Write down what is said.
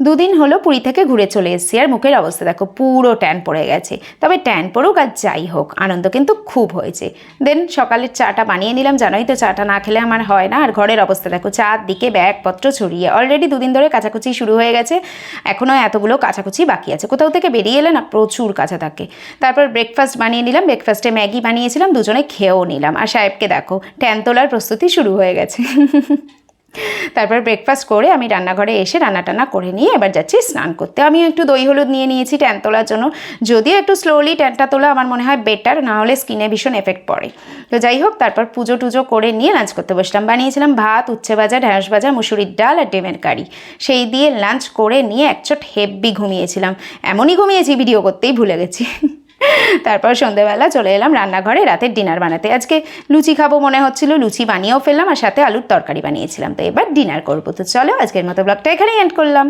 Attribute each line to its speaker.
Speaker 1: দুদিন হলো পুরী থেকে ঘুরে চলে এসেছি, আর মুখের অবস্থা দেখো পুরো ট্যান পড়ে গেছে। তবে ট্যান পড়ুক আর যাই হোক, আনন্দ কিন্তু খুব হয়েছে। দেন সকালের চাটা বানিয়ে নিলাম, জানোই তো চাটা না খেলে আমার হয় না। আর ঘরের অবস্থা দেখো, চারদিকে ব্যাগপত্র ছড়িয়ে, অলরেডি দুদিন ধরে কাচাকুচি শুরু হয়ে গেছে, এখনও এতগুলো কাচাকুচি বাকি আছে। কোথাও থেকে বেরিয়ে এলে না প্রচুর কাঁচা থাকে। তারপর ব্রেকফাস্ট বানিয়ে নিলাম, ব্রেকফাস্টে ম্যাগি বানিয়েছিলাম, দুজনে খেয়েও নিলাম। আর সাহেবকে দেখো ট্যান তোলার প্রস্তুতি শুরু হয়ে গেছে। তারপর ব্রেকফাস্ট করে আমি রান্নাঘরে এসে রান্না করে নিয়ে এবার যাচ্ছি স্নান করতে। আমিও একটু দই হলুদ নিয়ে নিয়েছি ট্যান তোলার জন্য, যদিও একটু স্লোলি ট্যানটা তোলা আমার মনে হয় বেটার, না হলে স্কিনে ভীষণ এফেক্ট পড়ে। তো যাই হোক, তারপর পুজো টুজো করে নিয়ে লাঞ্চ করতে বসলাম। বানিয়েছিলাম ভাত, উচ্ছে ভাজা, ঢ্যাঁড়স ভাজা, মুসুরির ডাল আর ডিমের কারি। সেই দিয়ে লাঞ্চ করে নিয়ে একচোট হেব্বি ঘুমিয়েছিলাম। এমনই ঘুমিয়েছি ভিডিও করতেই ভুলে গেছি। তারপর সন্ধ্যেবেলা চলে এলাম রান্নাঘরে রাতের ডিনার বানাতে। আজকে লুচি খাবো মনে হচ্ছিল, লুচি বানিয়েও ফেললাম, আর সাথে আলুর তরকারি বানিয়েছিলাম। তো এবার ডিনার করবো। তো চলো আজকের মতো ব্লগটা এখানেই এন্ড করলাম।